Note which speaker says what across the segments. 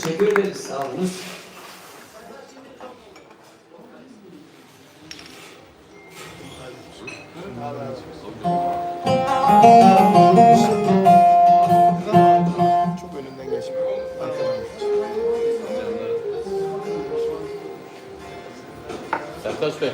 Speaker 1: teşekkür ederiz. Sağ olun.
Speaker 2: Çok önünden geçme. Arkadan geç.
Speaker 3: Sertaç Bey.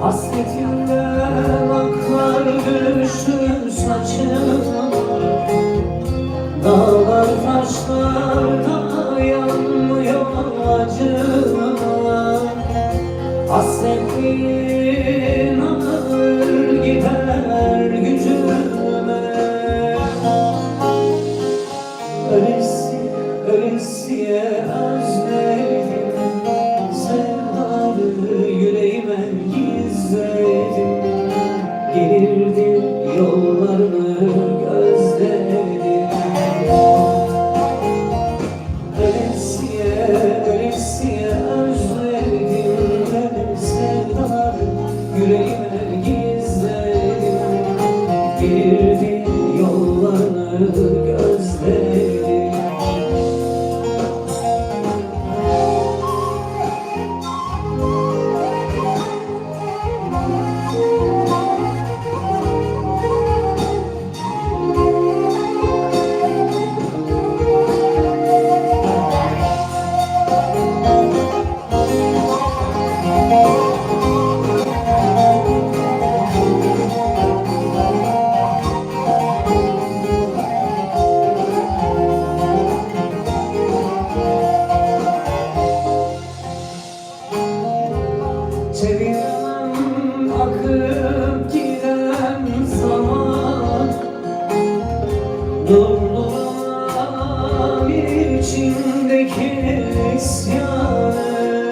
Speaker 1: Hasretinden aklar düştü saçıma, dağlar taşlar da yanmıyor acıma. Hasretin ağır gider gücüme, ölesiye ölesiye özledim sevdalı yüreğime gizledim. Gelirdi yollarını gözledim. Ölesiye ölesiye özledim sevdalı yüreğime gizledim. Gelirdi yollarını gözledim. Çevirmem akıp giden zaman, durduramam içimdeki isyanı.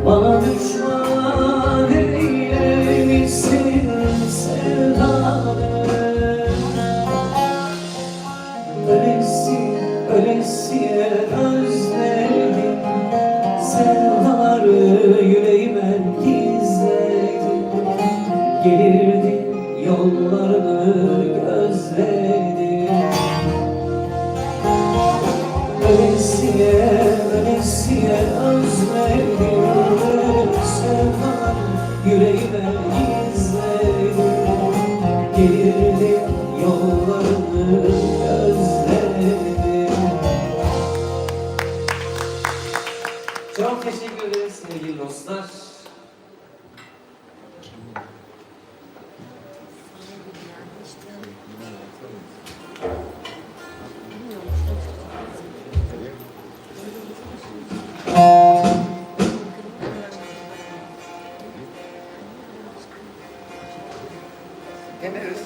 Speaker 1: Bana düşman eylemişsin sevdanı. Ölesiye ölesiye özledim sevdaları yüreğime gizledim. Gelirdi yollarını gözledim. Ölesiye ölesiye özledim sevdaları yüreğime gizledim. Gelirdi yollarını gözledim. Çok teşekkür ederiz sevgili dostlar. Deneriz.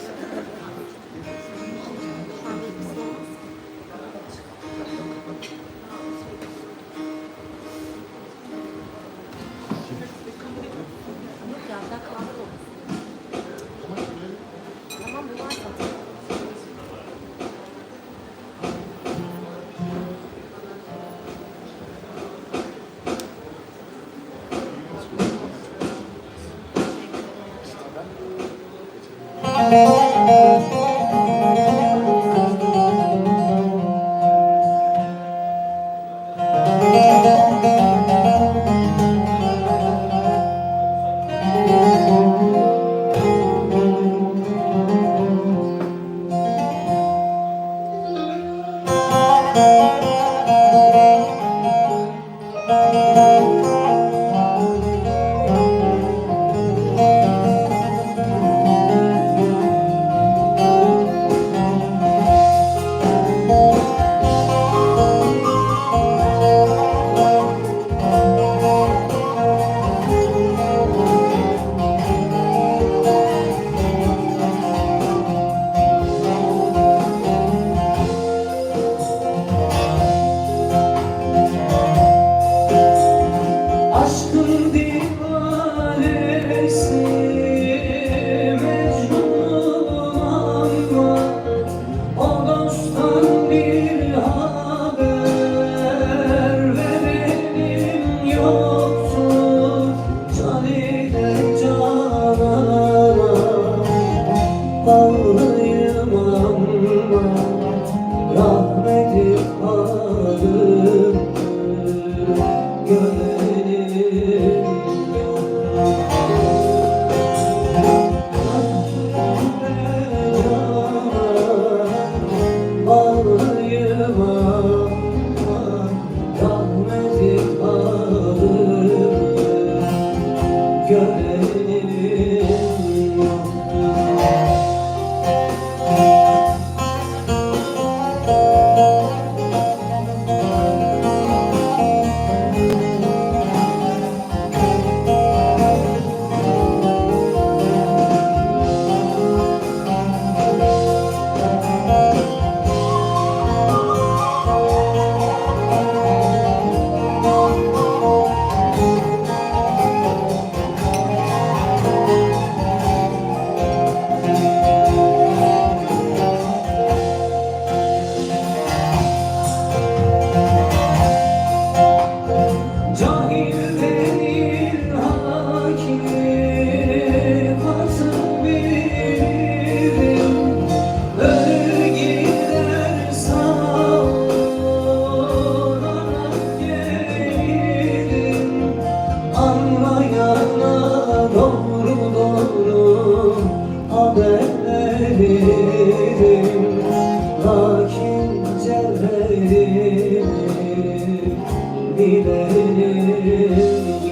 Speaker 1: bilenim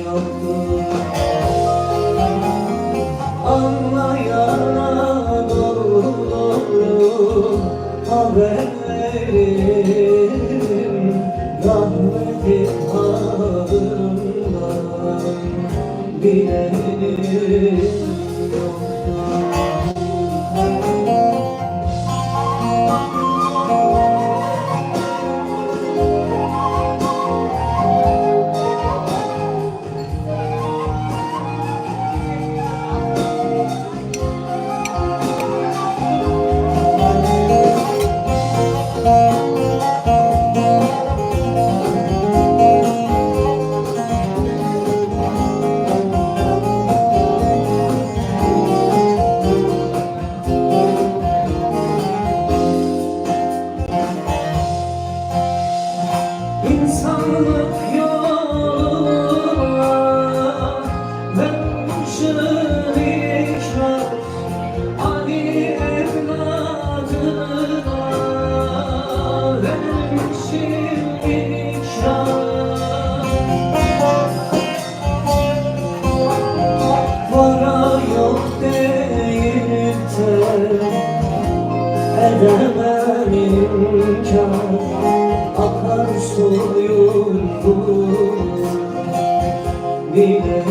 Speaker 1: yoktur. Anlayana doğru doğru haber verin, rahmetin ağrından bilenim yoktur. İnsanlık yoluna vermişim ikrar, Ali evladına vermişim ikrar. Para yok deyip de edemem inkar, akar suyum bu bilenim